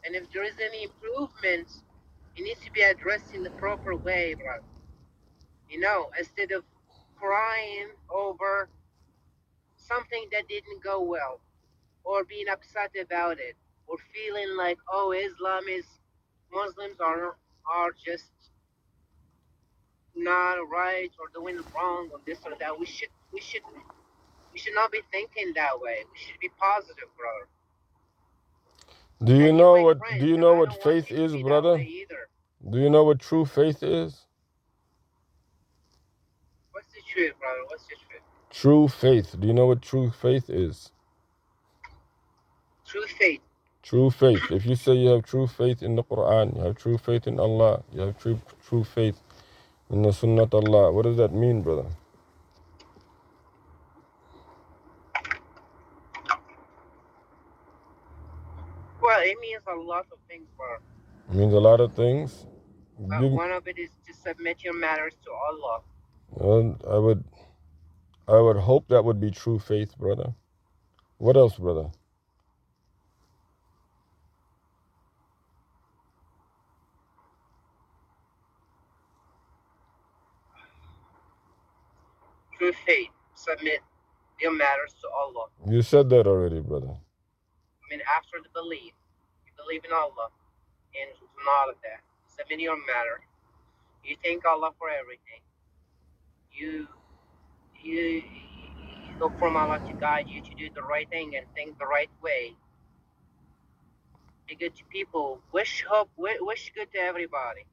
And if there is any improvement, it needs to be addressed in the proper way, bro. Instead of crying over something that didn't go well, or being upset about it, or feeling like, oh, Muslims are just not right or doing wrong or this or that. We should not be thinking that way. We should be positive, brother. Do you And you're know my what friend, do you and know I what don't want faith you to is, be that way brother? either. Do you know what true faith is? What's the truth, brother? What's the truth? True faith. Do you know what true faith is? True faith. True faith. If you say you have true faith in the Quran, you have true faith in Allah, you have true faith in the Sunnat Allah, what does that mean, brother? Well, it means a lot of things, brother. It means a lot of things. One of it is to submit your matters to Allah. Well, I would hope that would be true faith, brother. What else, brother? True faith. Submit your matters to Allah. You said that already, brother. I mean, after the belief, you believe in Allah and all of that. Submit your matter. You thank Allah for everything. You you look from Allah to guide you to do the right thing and think the right way. Be good to people. Wish good to everybody.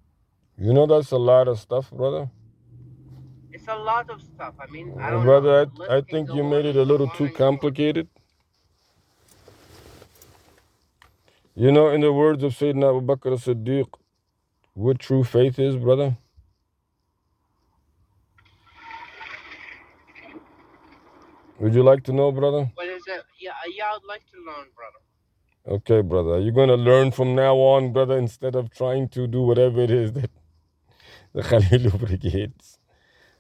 You know that's a lot of stuff, brother. It's a lot of stuff. I mean, I don't know. Brother, The list I can think go you on made it and a go little on too and go on. complicated. You know, in the words of Sayyidina Abu Bakr as-Siddiq, what true faith is, brother? Would you like to know, brother? What is it? Yeah, I'd like to learn, brother. Okay, brother. You're going to learn from now on, brother, instead of trying to do whatever it is that the Khalil Brigades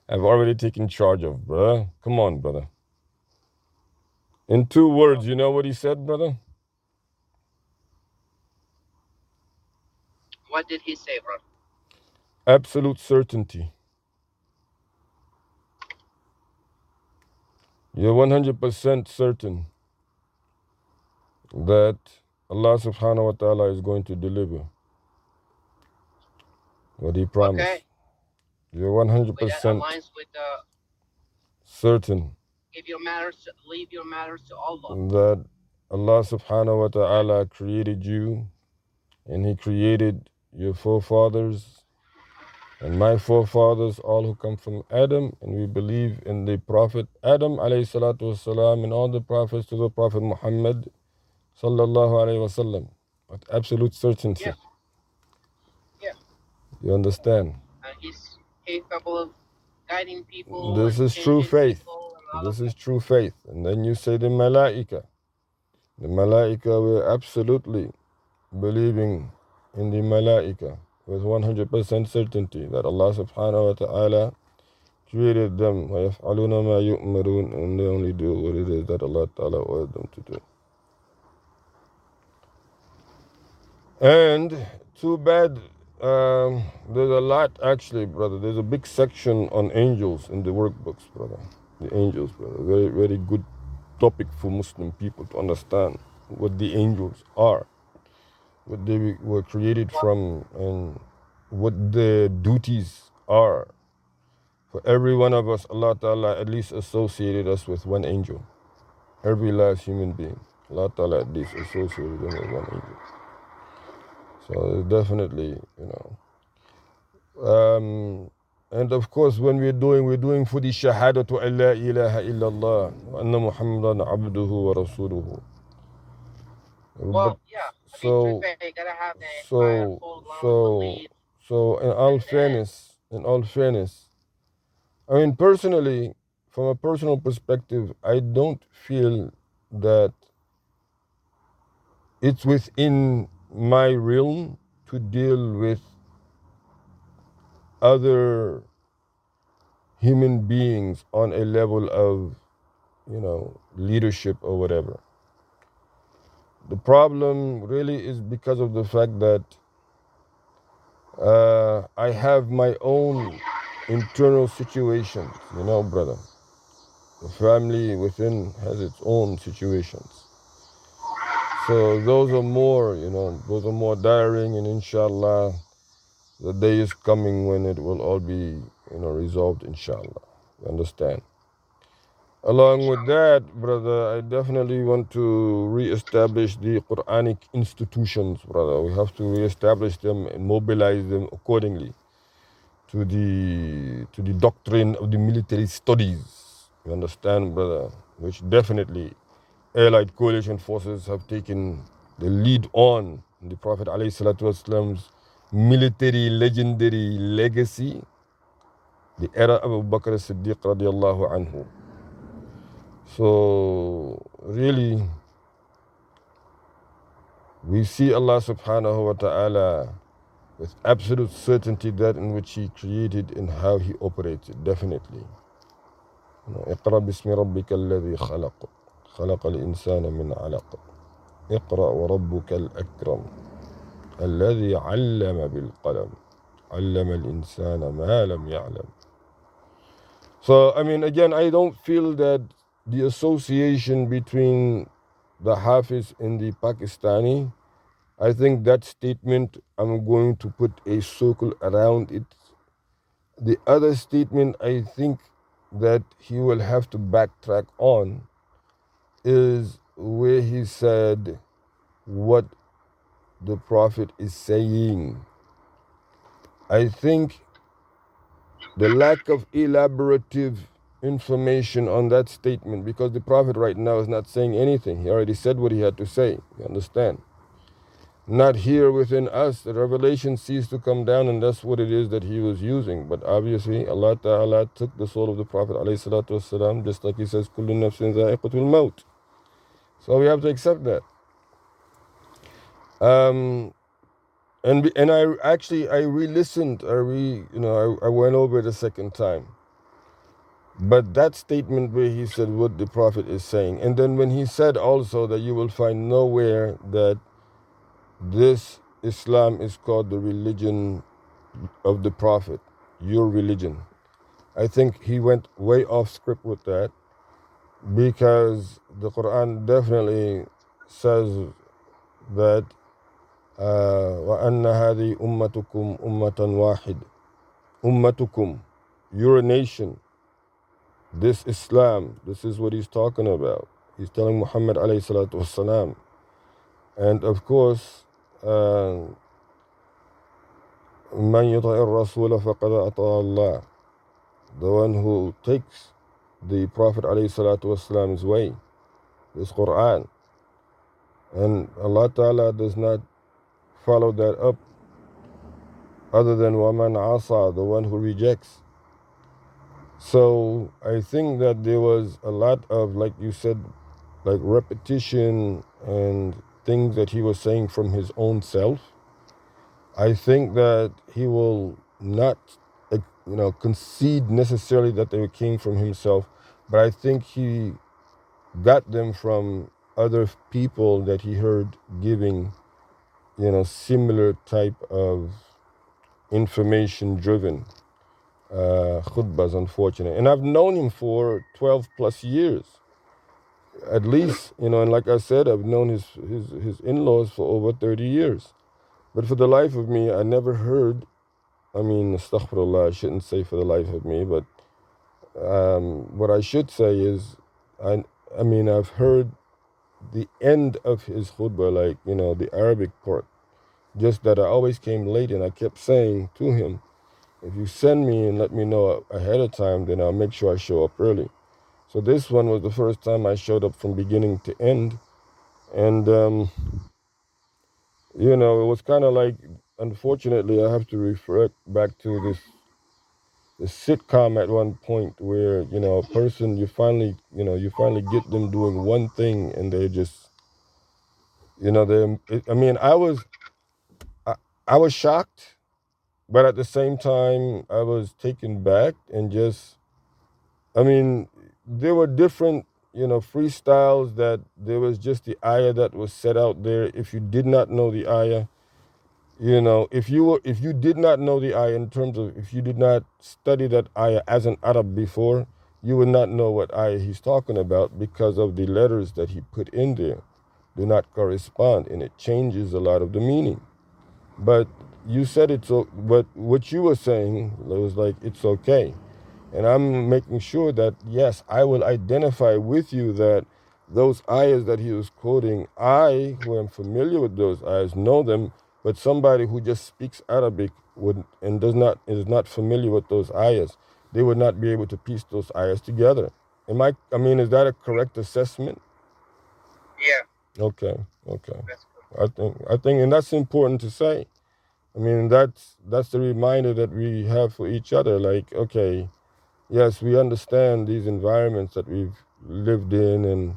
have already taken charge of, brother. Come on, brother. In 2 words, you know what he said, brother? What did he say, brother? Absolute certainty. You're 100% certain that Allah subhanahu wa ta'ala is going to deliver what he promised. Okay. You're 100% That aligns with certain leave your matters to Allah. that Allah subhanahu wa ta'ala created you, and he created your forefathers and my forefathers, all who come from Adam, and we believe in the Prophet Adam alayhi salatu wasalam and all the prophets to the Prophet Muhammad sallallahu alayhi wasallam with absolute certainty. Yeah. Yeah. You understand? And he's capable of guiding people. This And is true changing faith. people and all This of is that. true faith. And then you say the Malaika. The Malaika, we're absolutely believing in the Malaika with 100% certainty that Allah subhanahu wa ta'ala created them. وَيَفْعَلُونَ مَا يُؤْمَرُونَ, and they only do what it is that Allah ta'ala ordered them to do. And too bad, there's a lot actually, brother. There's a big section on angels in the workbooks, brother. The angels, brother. Very, very good topic for Muslim people to understand what the angels are, what they were created from, and what their duties are. For every one of us, Allah Ta'ala at least associated us with one angel. Every last human being, Allah Ta'ala at least associated them with one angel. So definitely, and of course, when we're doing for the shahadatu an la ilaha illallah wa anna Muhammadan abduhu wa rasuluhu. Well, yeah. I mean, true faith, you gotta have the entire full-blown belief. So in all fairness, I mean, personally, from a personal perspective, I don't feel that it's within my realm to deal with other human beings on a level of, leadership or whatever. The problem really is because of the fact that I have my own internal situations, brother. The family within has its own situations. So those are more, those are more tiring, and inshallah, the day is coming when it will all be, resolved, inshallah. You understand? Along with that, brother, I definitely want to re-establish the Quranic institutions, brother. We have to re-establish them and mobilize them accordingly to the doctrine of the military studies. You understand, brother? Which definitely Allied coalition forces have taken the lead on the Prophet ﷺ's military legendary legacy, the era of Abu Bakr as-Siddiq radiallahu anhu. So really, we see Allah subhanahu wa ta'ala with absolute certainty that in which He created and how He operates it, definitely. اقرأ باسم ربك الذي خلق خلق الإنسان من علق اقرأ وربك الأكرم الذي علم بالقلم علم الإنسان ما لم يعلم. So, again, I don't feel that the association between the Hafiz and the Pakistani, I think that statement, I'm going to put a circle around it. The other statement I think that he will have to backtrack on is where he said what the Prophet is saying. I think the lack of elaborative information on that statement, because the Prophet right now is not saying anything. He already said what he had to say. You understand? Not here within us. The revelation ceased to come down, and that's what it is that he was using. But obviously, Allah Ta'ala took the soul of the Prophet ﷺ, just like he says, Kullu nafsin za'iqatul maut. So we have to accept that. And I re-listened. I went over it a second time. But that statement where he said what the Prophet is saying, and then when he said also that you will find nowhere that this Islam is called the religion of the Prophet, your religion. I think he went way off script with that, because the Quran definitely says that وَأَنَّ هَذِهِ أُمَّتُكُمْ أُمَّةً وَاحِدٍ. Ummatukum, your nation. This Islam, this is what he's talking about. He's telling Muhammad alayhi salatu wasalam. And of course, مَنْ يُطَعِ الرَّسُولَ فَقَدْ أَطَاعَ اللَّهِ. The one who takes the Prophet alayhi salatu wasalam's way, this Quran. And Allah Ta'ala does not follow that up other than وَمَنْ عَصَى, the one who rejects. So I think that there was a lot of, like you said, like repetition and things that he was saying from his own self. I think that he will not, concede necessarily that they came from himself, but I think he got them from other people that he heard giving, similar type of information-driven khutbahs, unfortunately. And I've known him for 12 plus years. At least, and like I said, I've known his in-laws for over 30 years. But for the life of me, I never heard, astaghfirullah, I shouldn't say for the life of me, but what I should say is, I've heard the end of his khutbah, like, the Arabic part. Just that I always came late, and I kept saying to him, if you send me and let me know ahead of time, then I'll make sure I show up early. So this one was the first time I showed up from beginning to end. And, it was kind of like, unfortunately, I have to refer back to this sitcom at one point where, a person, you finally get them doing one thing, and they just, I was shocked, but at the same time, I was taken back and just, there were different freestyles that there was just the ayah that was set out there. If you did not know the ayah, if you did not know the ayah, in terms of if you did not study that ayah as an Arab before, you would not know what ayah he's talking about, because of the letters that he put in there do not correspond, and it changes a lot of the meaning. But you said but what you were saying was like it's okay. And I'm making sure that, yes, I will identify with you that those ayahs that he was quoting, I, who am familiar with those ayahs, know them, but somebody who just speaks Arabic and is not familiar with those ayahs, they would not be able to piece those ayahs together. Is that a correct assessment? Yeah. Okay. That's good. I think, and that's important to say. That's the reminder that we have for each other. Like, okay, yes, we understand these environments that we've lived in, and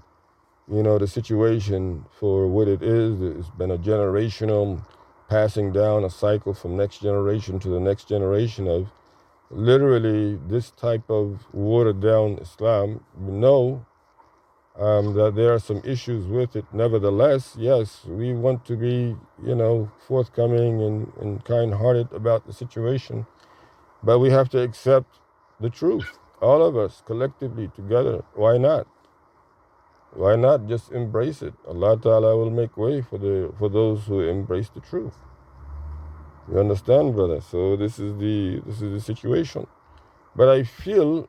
the situation for what it is. It's been a generational passing down, a cycle from next generation to the next generation of literally this type of watered down Islam. We know that there are some issues with it. Nevertheless, yes, we want to be, forthcoming and kind-hearted about the situation. But we have to accept the truth, all of us, collectively, together. Why not? Why not just embrace it? Allah Ta'ala will make way for those who embrace the truth. You understand, brother? So this is the situation. But I feel,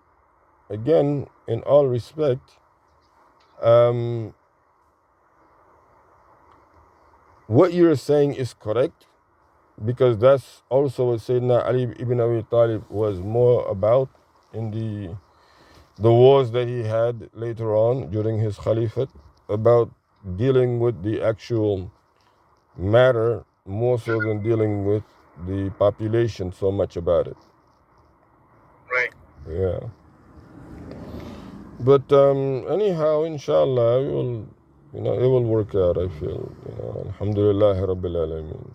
again, in all respect, what you're saying is correct, because that's also what Sayyidina Ali ibn Abi Talib was more about in the wars that he had later on during his caliphate, about dealing with the actual matter more so than dealing with the population so much about it. Right. Yeah. But anyhow, inshallah, it will work out, I feel. Alhamdulillah Rabbil Alameen.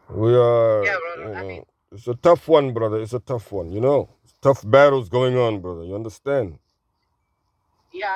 We are, Yeah, brother. it's a tough one, brother. It's a tough one, Tough battles going on, brother. You understand? Yeah,